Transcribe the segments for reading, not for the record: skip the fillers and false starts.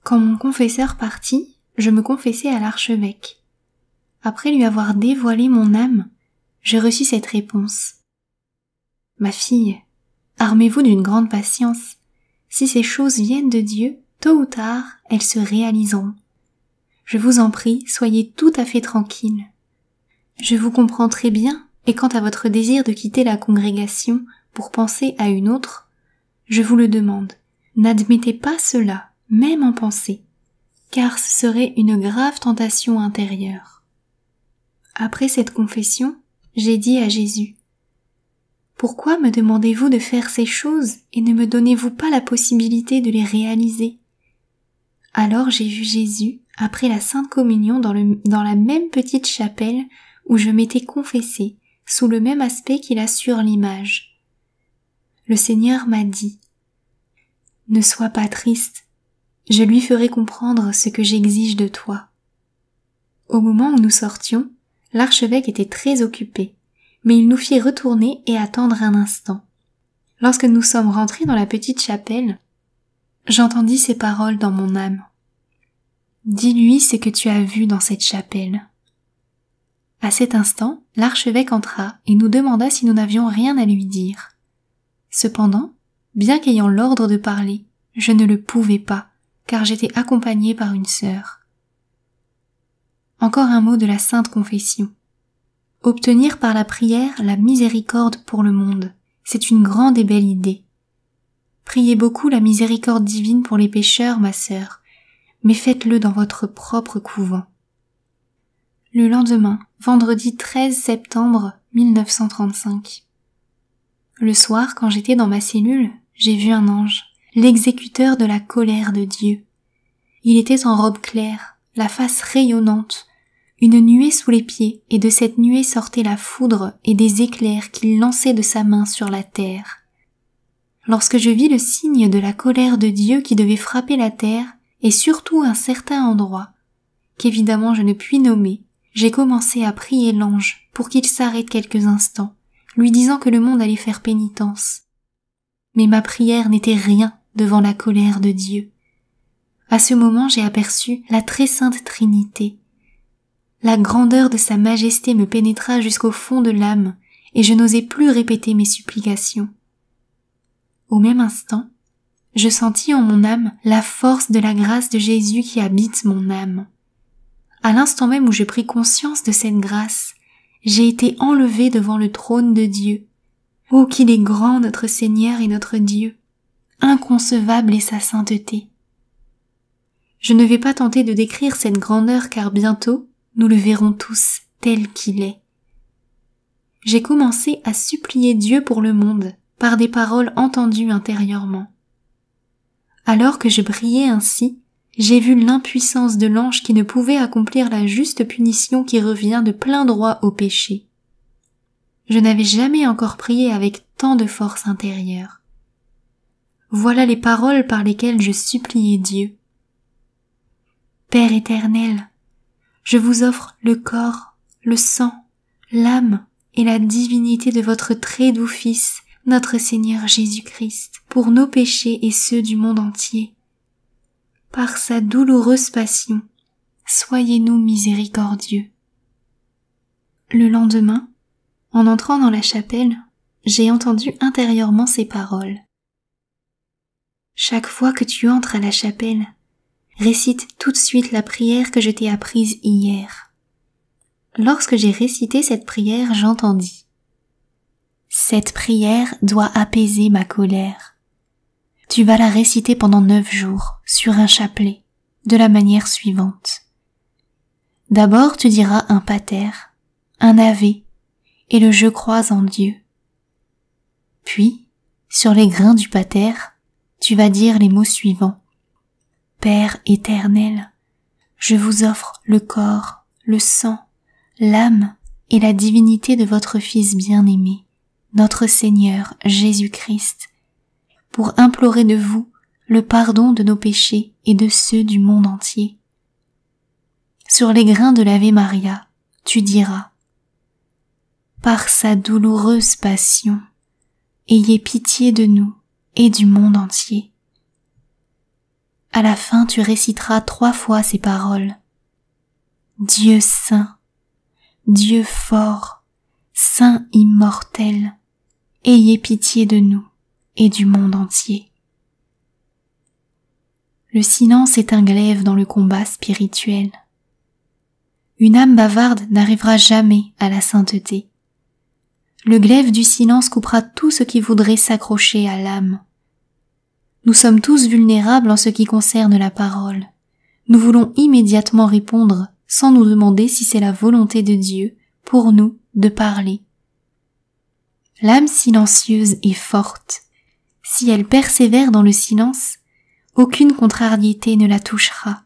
Quand mon confesseur partit, je me confessai à l'archevêque. Après lui avoir dévoilé mon âme, je reçus cette réponse. Ma fille, armez-vous d'une grande patience. Si ces choses viennent de Dieu, tôt ou tard, elles se réaliseront. Je vous en prie, soyez tout à fait tranquille. Je vous comprends très bien, et quant à votre désir de quitter la congrégation pour penser à une autre, je vous le demande, n'admettez pas cela, même en pensée, car ce serait une grave tentation intérieure. Après cette confession, j'ai dit à Jésus, « Pourquoi me demandez-vous de faire ces choses et ne me donnez-vous pas la possibilité de les réaliser ?» Alors j'ai vu Jésus, après la Sainte Communion, dans la même petite chapelle où je m'étais confessée, sous le même aspect qu'il a sur l'image. Le Seigneur m'a dit, « Ne sois pas triste, je lui ferai comprendre ce que j'exige de toi. » Au moment où nous sortions, l'archevêque était très occupé, mais il nous fit retourner et attendre un instant. Lorsque nous sommes rentrés dans la petite chapelle, j'entendis ces paroles dans mon âme. Dis-lui ce que tu as vu dans cette chapelle. À cet instant, l'archevêque entra et nous demanda si nous n'avions rien à lui dire. Cependant, bien qu'ayant l'ordre de parler, je ne le pouvais pas, car j'étais accompagnée par une sœur. Encore un mot de la Sainte Confession. Obtenir par la prière la miséricorde pour le monde, c'est une grande et belle idée. Priez beaucoup la miséricorde divine pour les pécheurs, ma sœur, mais faites-le dans votre propre couvent. Le lendemain, vendredi 13 septembre 1935. Le soir, quand j'étais dans ma cellule, j'ai vu un ange, l'exécuteur de la colère de Dieu. Il était en robe claire, la face rayonnante, une nuée sous les pieds, et de cette nuée sortait la foudre et des éclairs qu'il lançait de sa main sur la terre. Lorsque je vis le signe de la colère de Dieu qui devait frapper la terre, et surtout un certain endroit, qu'évidemment je ne puis nommer, j'ai commencé à prier l'ange pour qu'il s'arrête quelques instants, lui disant que le monde allait faire pénitence. Mais ma prière n'était rien devant la colère de Dieu. À ce moment, j'ai aperçu la très sainte Trinité. La grandeur de sa majesté me pénétra jusqu'au fond de l'âme, et je n'osais plus répéter mes supplications. Au même instant, je sentis en mon âme la force de la grâce de Jésus qui habite mon âme. À l'instant même où je pris conscience de cette grâce, j'ai été enlevée devant le trône de Dieu. Oh, qu'il est grand notre Seigneur et notre Dieu! Inconcevable est sa sainteté. Je ne vais pas tenter de décrire cette grandeur car bientôt, nous le verrons tous tel qu'il est. J'ai commencé à supplier Dieu pour le monde par des paroles entendues intérieurement. Alors que je priais ainsi, j'ai vu l'impuissance de l'ange qui ne pouvait accomplir la juste punition qui revient de plein droit au péché. Je n'avais jamais encore prié avec tant de force intérieure. Voilà les paroles par lesquelles je suppliais Dieu. Père éternel, je vous offre le corps, le sang, l'âme et la divinité de votre très doux Fils, notre Seigneur Jésus-Christ, pour nos péchés et ceux du monde entier. Par sa douloureuse passion, soyez-nous miséricordieux. Le lendemain, en entrant dans la chapelle, j'ai entendu intérieurement ces paroles. Chaque fois que tu entres à la chapelle, récite tout de suite la prière que je t'ai apprise hier. Lorsque j'ai récité cette prière, j'entendis. Cette prière doit apaiser ma colère. Tu vas la réciter pendant 9 jours, sur un chapelet, de la manière suivante. D'abord tu diras un pater, un ave, et le je crois en Dieu. Puis, sur les grains du pater, tu vas dire les mots suivants. Père éternel, je vous offre le corps, le sang, l'âme et la divinité de votre Fils bien-aimé, notre Seigneur Jésus-Christ, pour implorer de vous le pardon de nos péchés et de ceux du monde entier. Sur les grains de l'Ave Maria, tu diras « Par sa douloureuse passion, ayez pitié de nous et du monde entier. » À la fin, tu réciteras 3 fois ces paroles. Dieu saint, Dieu fort, Saint immortel, ayez pitié de nous et du monde entier. Le silence est un glaive dans le combat spirituel. Une âme bavarde n'arrivera jamais à la sainteté. Le glaive du silence coupera tout ce qui voudrait s'accrocher à l'âme. Nous sommes tous vulnérables en ce qui concerne la parole. Nous voulons immédiatement répondre sans nous demander si c'est la volonté de Dieu pour nous de parler. L'âme silencieuse est forte. Si elle persévère dans le silence, aucune contrariété ne la touchera.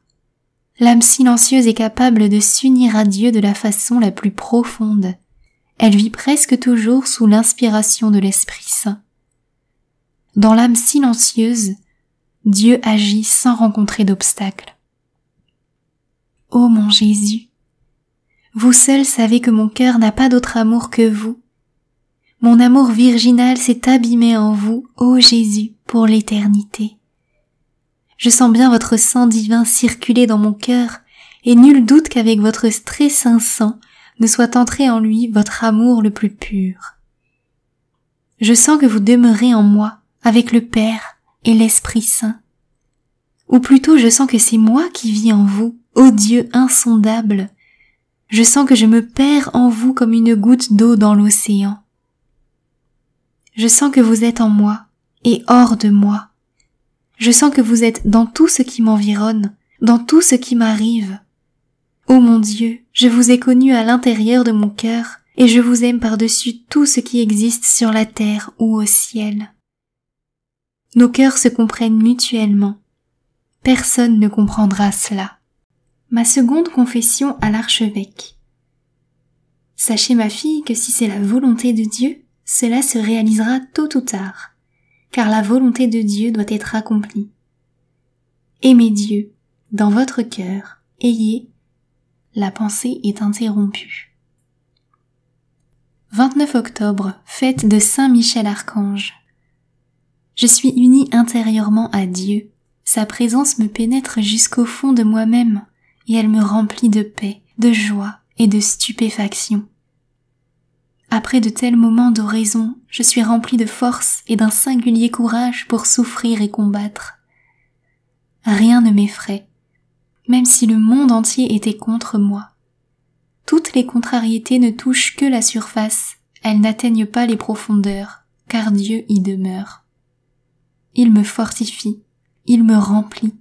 L'âme silencieuse est capable de s'unir à Dieu de la façon la plus profonde. Elle vit presque toujours sous l'inspiration de l'Esprit Saint. Dans l'âme silencieuse, Dieu agit sans rencontrer d'obstacles. Ô mon Jésus, vous seul savez que mon cœur n'a pas d'autre amour que vous. Mon amour virginal s'est abîmé en vous, ô Jésus, pour l'éternité. Je sens bien votre sang divin circuler dans mon cœur, et nul doute qu'avec votre très saint sang ne soit entré en lui votre amour le plus pur. Je sens que vous demeurez en moi, avec le Père et l'Esprit Saint. Ou plutôt je sens que c'est moi qui vis en vous, ô Dieu insondable. Je sens que je me perds en vous comme une goutte d'eau dans l'océan. Je sens que vous êtes en moi et hors de moi. Je sens que vous êtes dans tout ce qui m'environne, dans tout ce qui m'arrive. Ô mon Dieu, je vous ai connu à l'intérieur de mon cœur et je vous aime par-dessus tout ce qui existe sur la terre ou au ciel. Nos cœurs se comprennent mutuellement. Personne ne comprendra cela. Ma seconde confession à l'archevêque. Sachez, ma fille, que si c'est la volonté de Dieu, cela se réalisera tôt ou tard, car la volonté de Dieu doit être accomplie. Aimez Dieu, dans votre cœur, ayez, la pensée est interrompue. 29 octobre, fête de Saint Michel Archange. Je suis unie intérieurement à Dieu, sa présence me pénètre jusqu'au fond de moi-même, et elle me remplit de paix, de joie et de stupéfaction. Après de tels moments d'oraison, je suis remplie de force et d'un singulier courage pour souffrir et combattre. Rien ne m'effraie, même si le monde entier était contre moi. Toutes les contrariétés ne touchent que la surface, elles n'atteignent pas les profondeurs, car Dieu y demeure. Il me fortifie, il me remplit.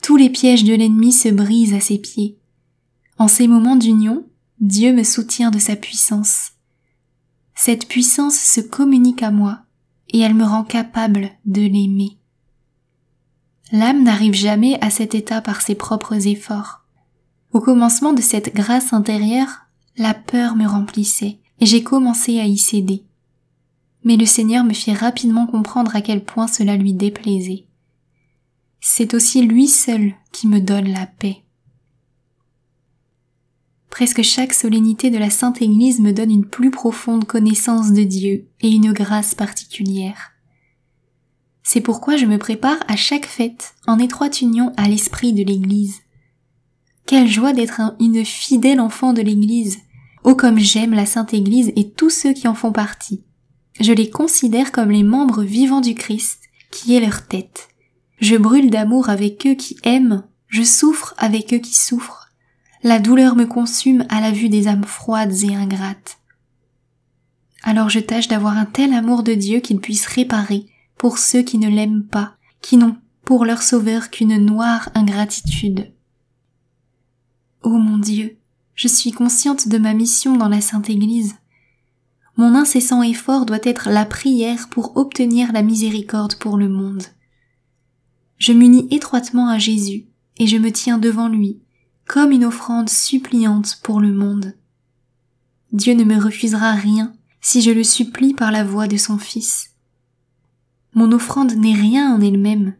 Tous les pièges de l'ennemi se brisent à ses pieds. En ces moments d'union, Dieu me soutient de sa puissance. Cette puissance se communique à moi et elle me rend capable de l'aimer. L'âme n'arrive jamais à cet état par ses propres efforts. Au commencement de cette grâce intérieure, la peur me remplissait et j'ai commencé à y céder. Mais le Seigneur me fit rapidement comprendre à quel point cela lui déplaisait. C'est aussi lui seul qui me donne la paix. Presque chaque solennité de la Sainte Église me donne une plus profonde connaissance de Dieu et une grâce particulière. C'est pourquoi je me prépare à chaque fête en étroite union à l'esprit de l'Église. Quelle joie d'être une fidèle enfant de l'Église! Oh, comme j'aime la Sainte Église et tous ceux qui en font partie. Je les considère comme les membres vivants du Christ, qui est leur tête. Je brûle d'amour avec eux qui aiment, je souffre avec eux qui souffrent. La douleur me consume à la vue des âmes froides et ingrates. Alors je tâche d'avoir un tel amour de Dieu qu'il puisse réparer pour ceux qui ne l'aiment pas, qui n'ont pour leur sauveur qu'une noire ingratitude. Ô mon Dieu, je suis consciente de ma mission dans la Sainte Église. Mon incessant effort doit être la prière pour obtenir la miséricorde pour le monde. Je m'unis étroitement à Jésus et je me tiens devant lui, comme une offrande suppliante pour le monde. Dieu ne me refusera rien si je le supplie par la voix de son Fils. Mon offrande n'est rien en elle-même,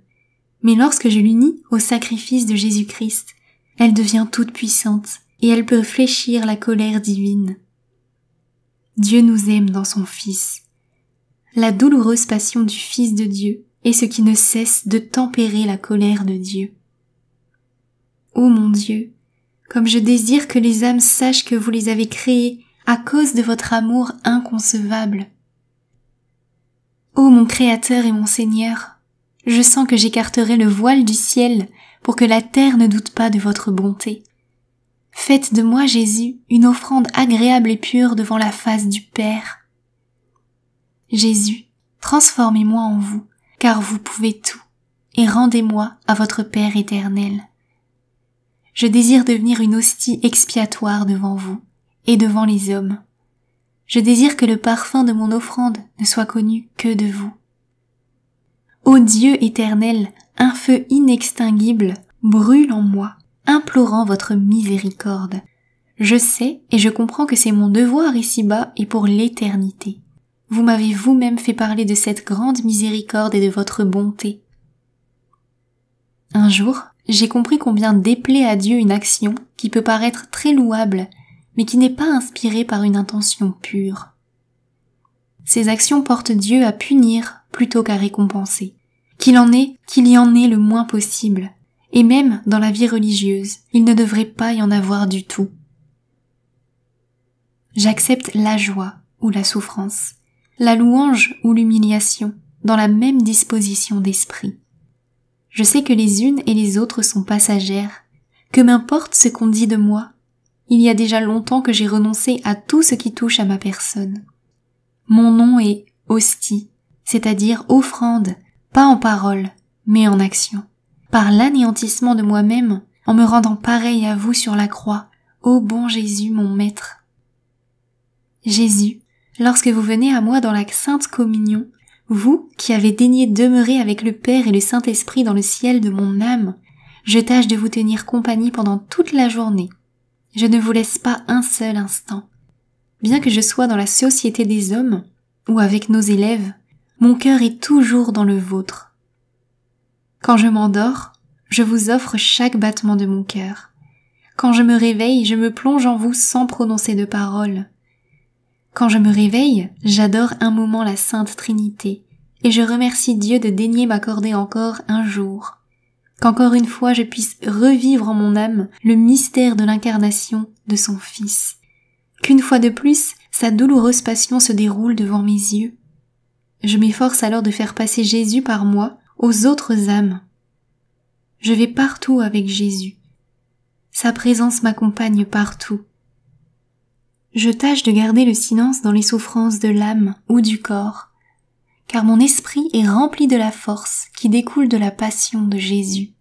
mais lorsque je l'unis au sacrifice de Jésus-Christ, elle devient toute puissante et elle peut fléchir la colère divine. Dieu nous aime dans son Fils. La douloureuse passion du Fils de Dieu et ce qui ne cesse de tempérer la colère de Dieu. Ô mon Dieu, comme je désire que les âmes sachent que vous les avez créées à cause de votre amour inconcevable. Ô mon Créateur et mon Seigneur, je sens que j'écarterai le voile du ciel pour que la terre ne doute pas de votre bonté. Faites de moi, Jésus, une offrande agréable et pure devant la face du Père. Jésus, transformez-moi en vous, car vous pouvez tout, et rendez-moi à votre Père éternel. Je désire devenir une hostie expiatoire devant vous et devant les hommes. Je désire que le parfum de mon offrande ne soit connu que de vous. Ô Dieu éternel, un feu inextinguible brûle en moi, implorant votre miséricorde. Je sais et je comprends que c'est mon devoir ici-bas et pour l'éternité. Vous m'avez vous-même fait parler de cette grande miséricorde et de votre bonté. Un jour, j'ai compris combien déplaît à Dieu une action qui peut paraître très louable, mais qui n'est pas inspirée par une intention pure. Ces actions portent Dieu à punir plutôt qu'à récompenser. Qu'il y en ait le moins possible. Et même dans la vie religieuse, il ne devrait pas y en avoir du tout. J'accepte la joie ou la souffrance, la louange ou l'humiliation, dans la même disposition d'esprit. Je sais que les unes et les autres sont passagères, que m'importe ce qu'on dit de moi. Il y a déjà longtemps que j'ai renoncé à tout ce qui touche à ma personne. Mon nom est hostie, c'est-à-dire offrande, pas en parole, mais en action. Par l'anéantissement de moi-même, en me rendant pareil à vous sur la croix, ô bon Jésus, mon Maître. Jésus, lorsque vous venez à moi dans la Sainte Communion, vous qui avez daigné demeurer avec le Père et le Saint-Esprit dans le ciel de mon âme, je tâche de vous tenir compagnie pendant toute la journée. Je ne vous laisse pas un seul instant. Bien que je sois dans la société des hommes, ou avec nos élèves, mon cœur est toujours dans le vôtre. Quand je m'endors, je vous offre chaque battement de mon cœur. Quand je me réveille, je me plonge en vous sans prononcer de parole. Quand je me réveille, j'adore un moment la Sainte Trinité, et je remercie Dieu de daigner m'accorder encore un jour. Qu'encore une fois je puisse revivre en mon âme le mystère de l'incarnation de son Fils. Qu'une fois de plus, sa douloureuse passion se déroule devant mes yeux. Je m'efforce alors de faire passer Jésus par moi aux autres âmes. Je vais partout avec Jésus. Sa présence m'accompagne partout. Je tâche de garder le silence dans les souffrances de l'âme ou du corps, car mon esprit est rempli de la force qui découle de la passion de Jésus.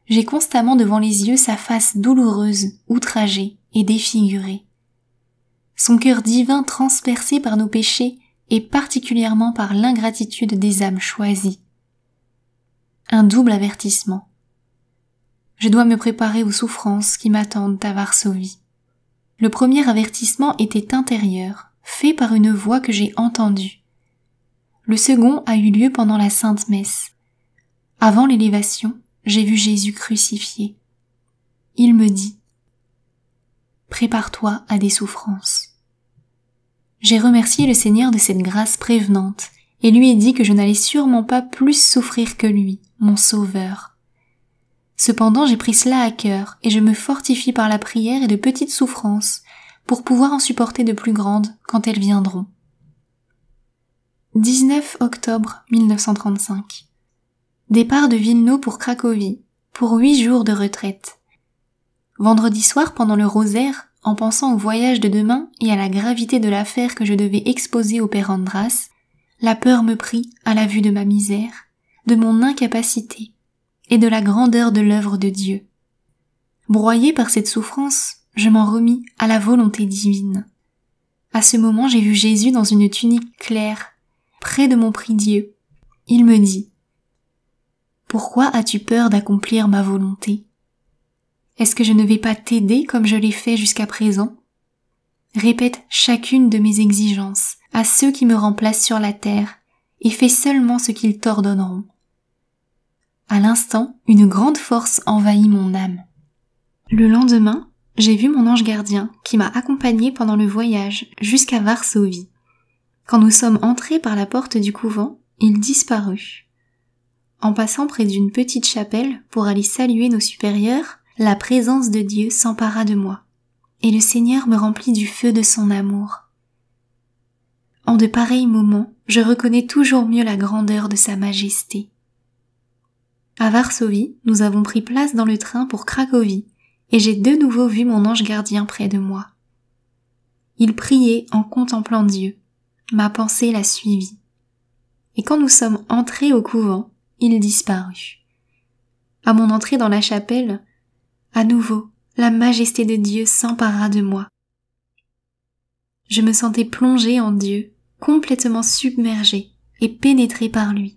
J'ai constamment devant les yeux sa face douloureuse, outragée et défigurée. Son cœur divin transpercé par nos péchés et particulièrement par l'ingratitude des âmes choisies. Un double avertissement. Je dois me préparer aux souffrances qui m'attendent à Varsovie. Le premier avertissement était intérieur, fait par une voix que j'ai entendue. Le second a eu lieu pendant la Sainte Messe. Avant l'élévation, j'ai vu Jésus crucifié. Il me dit « Prépare-toi à des souffrances ». J'ai remercié le Seigneur de cette grâce prévenante et lui ai dit que je n'allais sûrement pas plus souffrir que lui, mon Sauveur. Cependant, j'ai pris cela à cœur et je me fortifie par la prière et de petites souffrances pour pouvoir en supporter de plus grandes quand elles viendront. 19 octobre 1935. Départ de Wilno pour Cracovie, pour 8 jours de retraite. Vendredi soir pendant le rosaire, en pensant au voyage de demain et à la gravité de l'affaire que je devais exposer au père Andras, la peur me prit à la vue de ma misère, de mon incapacité et de la grandeur de l'œuvre de Dieu. Broyé par cette souffrance, je m'en remis à la volonté divine. À ce moment, j'ai vu Jésus dans une tunique claire, près de mon prie-dieu. Il me dit « Pourquoi as-tu peur d'accomplir ma volonté ? Est-ce que je ne vais pas t'aider comme je l'ai fait jusqu'à présent ? Répète chacune de mes exigences à ceux qui me remplacent sur la terre et fais seulement ce qu'ils t'ordonneront. » À l'instant, une grande force envahit mon âme. Le lendemain, j'ai vu mon ange gardien qui m'a accompagné pendant le voyage jusqu'à Varsovie. Quand nous sommes entrés par la porte du couvent, il disparut. En passant près d'une petite chapelle pour aller saluer nos supérieurs, la présence de Dieu s'empara de moi, et le Seigneur me remplit du feu de son amour. En de pareils moments, je reconnais toujours mieux la grandeur de sa majesté. À Varsovie, nous avons pris place dans le train pour Cracovie, et j'ai de nouveau vu mon ange gardien près de moi. Il priait en contemplant Dieu. Ma pensée l'a suivi. Et quand nous sommes entrés au couvent, il disparut. À mon entrée dans la chapelle, à nouveau, la majesté de Dieu s'empara de moi. Je me sentais plongée en Dieu, complètement submergée et pénétrée par lui.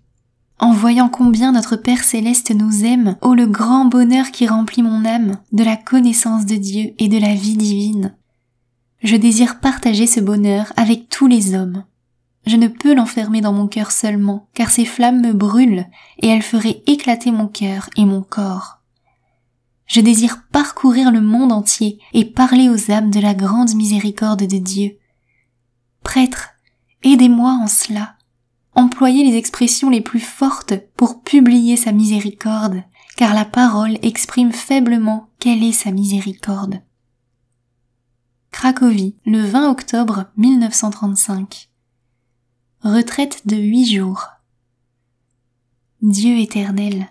En voyant combien notre Père Céleste nous aime, oh le grand bonheur qui remplit mon âme de la connaissance de Dieu et de la vie divine. Je désire partager ce bonheur avec tous les hommes. Je ne peux l'enfermer dans mon cœur seulement, car ces flammes me brûlent et elles feraient éclater mon cœur et mon corps. Je désire parcourir le monde entier et parler aux âmes de la grande miséricorde de Dieu. Prêtres, aidez-moi en cela. Employez les expressions les plus fortes pour publier sa miséricorde, car la parole exprime faiblement quelle est sa miséricorde. Cracovie, le 20 octobre 1935. Retraite de 8 jours. Dieu éternel,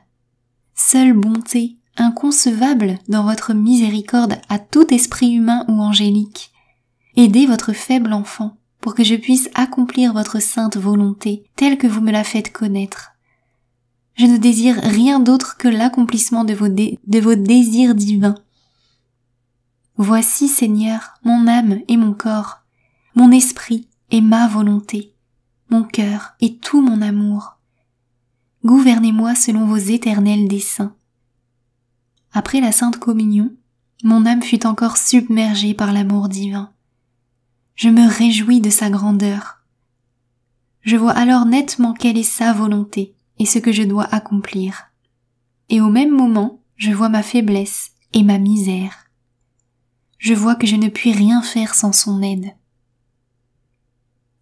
seule bonté, inconcevable dans votre miséricorde à tout esprit humain ou angélique, aidez votre faible enfant pour que je puisse accomplir votre sainte volonté telle que vous me la faites connaître. Je ne désire rien d'autre que l'accomplissement de vos désirs divins. Voici, Seigneur, mon âme et mon corps, mon esprit et ma volonté, mon cœur et tout mon amour. Gouvernez-moi selon vos éternels desseins. Après la Sainte Communion, mon âme fut encore submergée par l'amour divin. Je me réjouis de sa grandeur. Je vois alors nettement quelle est sa volonté et ce que je dois accomplir. Et au même moment, je vois ma faiblesse et ma misère. Je vois que je ne puis rien faire sans son aide.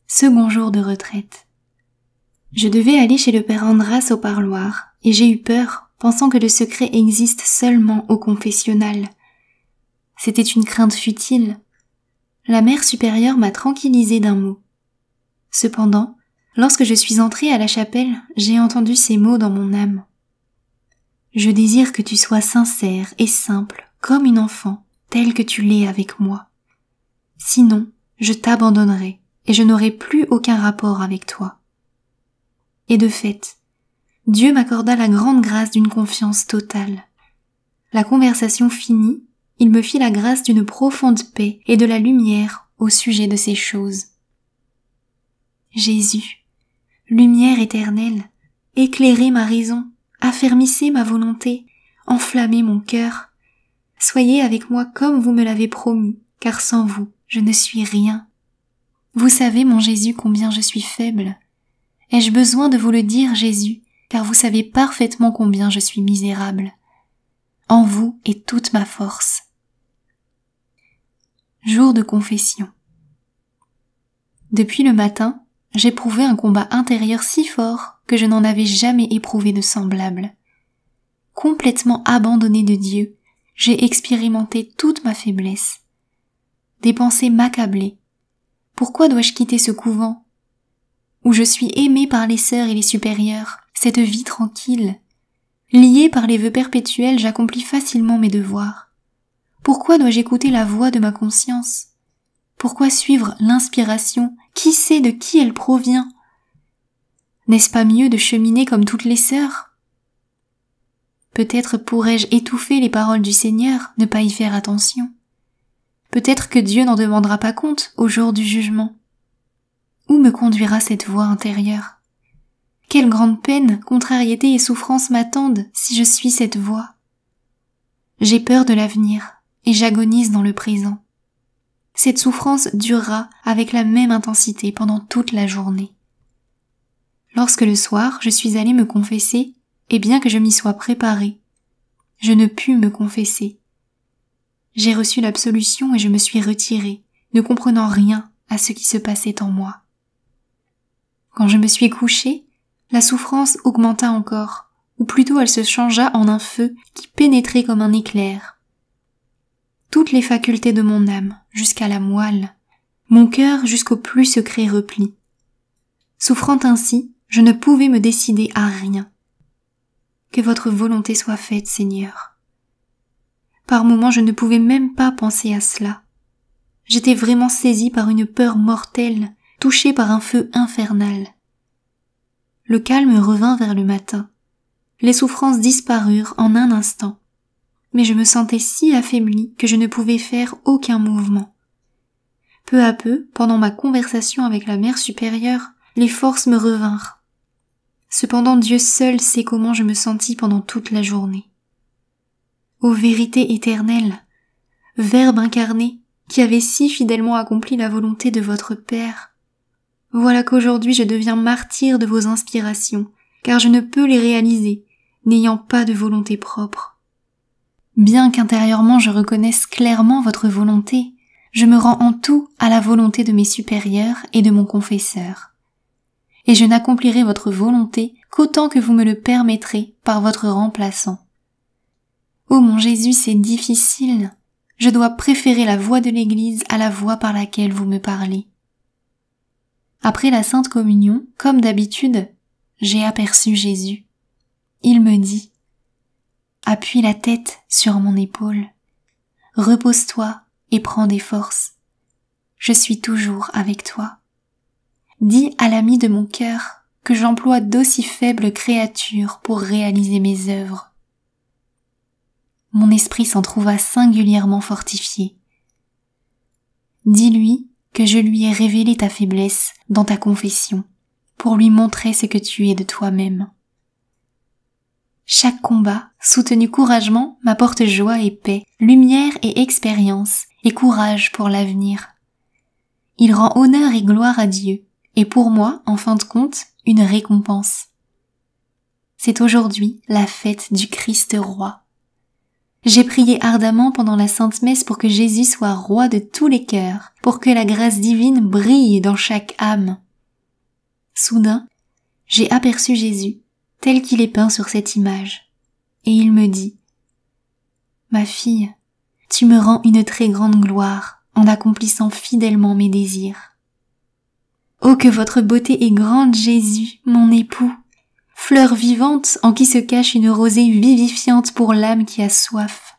Second jour de retraite. Je devais aller chez le père Andras au parloir, et j'ai eu peur, pensant que le secret existe seulement au confessionnal. C'était une crainte futile. La mère supérieure m'a tranquillisée d'un mot. Cependant, lorsque je suis entrée à la chapelle, j'ai entendu ces mots dans mon âme. Je désire que tu sois sincère et simple, comme une enfant, telle que tu l'es avec moi. Sinon, je t'abandonnerai et je n'aurai plus aucun rapport avec toi. Et de fait, Dieu m'accorda la grande grâce d'une confiance totale. La conversation finie, il me fit la grâce d'une profonde paix et de la lumière au sujet de ces choses. Jésus, lumière éternelle, éclairez ma raison, affermissez ma volonté, enflammez mon cœur. Soyez avec moi comme vous me l'avez promis, car sans vous, je ne suis rien. Vous savez, mon Jésus, combien je suis faible. Ai-je besoin de vous le dire, Jésus, car vous savez parfaitement combien je suis misérable. En vous est toute ma force. Jour de confession. Depuis le matin, j'éprouvais un combat intérieur si fort que je n'en avais jamais éprouvé de semblable. Complètement abandonnée de Dieu, j'ai expérimenté toute ma faiblesse. Des pensées m'accablaient. Pourquoi dois-je quitter ce couvent où je suis aimée par les sœurs et les supérieurs, cette vie tranquille? Liée par les vœux perpétuels, j'accomplis facilement mes devoirs. Pourquoi dois-je écouter la voix de ma conscience? Pourquoi suivre l'inspiration? Qui sait de qui elle provient? N'est-ce pas mieux de cheminer comme toutes les sœurs? Peut-être pourrais-je étouffer les paroles du Seigneur, ne pas y faire attention. Peut-être que Dieu n'en demandera pas compte au jour du jugement. Où me conduira cette voix intérieure? Quelle grande peine, contrariété et souffrance m'attendent si je suis cette voix? J'ai peur de l'avenir et j'agonise dans le présent. Cette souffrance durera avec la même intensité pendant toute la journée. Lorsque le soir je suis allée me confesser, et bien que je m'y sois préparée, je ne pus me confesser. J'ai reçu l'absolution et je me suis retirée, ne comprenant rien à ce qui se passait en moi. Quand je me suis couchée, La souffrance augmenta encore, ou plutôt elle se changea en un feu qui pénétrait comme un éclair. Toutes les facultés de mon âme, jusqu'à la moelle, mon cœur jusqu'au plus secret repli. Souffrant ainsi, je ne pouvais me décider à rien. Que votre volonté soit faite, Seigneur. Par moments, je ne pouvais même pas penser à cela. J'étais vraiment saisie par une peur mortelle, touchée par un feu infernal. Le calme revint vers le matin. Les souffrances disparurent en un instant. Mais je me sentais si affaiblie que je ne pouvais faire aucun mouvement. Peu à peu, pendant ma conversation avec la Mère supérieure, les forces me revinrent. Cependant Dieu seul sait comment je me sentis pendant toute la journée. Ô vérité éternelle, Verbe incarné, qui avait si fidèlement accompli la volonté de votre Père, voilà qu'aujourd'hui je deviens martyr de vos inspirations, car je ne peux les réaliser, n'ayant pas de volonté propre. Bien qu'intérieurement je reconnaisse clairement votre volonté, je me rends en tout à la volonté de mes supérieurs et de mon confesseur. Et je n'accomplirai votre volonté qu'autant que vous me le permettrez par votre remplaçant. Ô mon Jésus, c'est difficile. Je dois préférer la voix de l'Église à la voix par laquelle vous me parlez. Après la Sainte Communion, comme d'habitude, j'ai aperçu Jésus. Il me dit « Appuie la tête sur mon épaule. Repose-toi et prends des forces. Je suis toujours avec toi. Dis à l'ami de mon cœur que j'emploie d'aussi faibles créatures pour réaliser mes œuvres. » Mon esprit s'en trouva singulièrement fortifié. Dis-lui que je lui ai révélé ta faiblesse dans ta confession, pour lui montrer ce que tu es de toi-même. Chaque combat, soutenu courageusement, m'apporte joie et paix, lumière et expérience, et courage pour l'avenir. Il rend honneur et gloire à Dieu, et pour moi, en fin de compte, une récompense. C'est aujourd'hui la fête du Christ roi. J'ai prié ardemment pendant la Sainte Messe pour que Jésus soit roi de tous les cœurs, pour que la grâce divine brille dans chaque âme. Soudain, j'ai aperçu Jésus, tel qu'il est peint sur cette image, et il me dit « Ma fille, tu me rends une très grande gloire en accomplissant fidèlement mes désirs. Oh que votre beauté est grande, Jésus, mon époux, fleur vivante en qui se cache une rosée vivifiante pour l'âme qui a soif.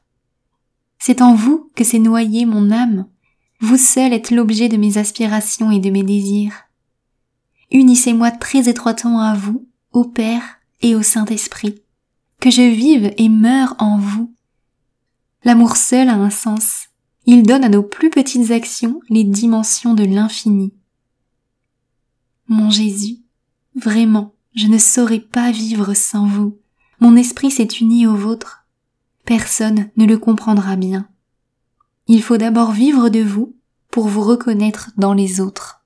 C'est en vous que s'est noyée mon âme, vous seul êtes l'objet de mes aspirations et de mes désirs. Unissez-moi très étroitement à vous, au Père et au Saint-Esprit, que je vive et meure en vous. L'amour seul a un sens, il donne à nos plus petites actions les dimensions de l'infini. Mon Jésus, vraiment, je ne saurais pas vivre sans vous. Mon esprit s'est uni au vôtre. Personne ne le comprendra bien. Il faut d'abord vivre de vous pour vous reconnaître dans les autres.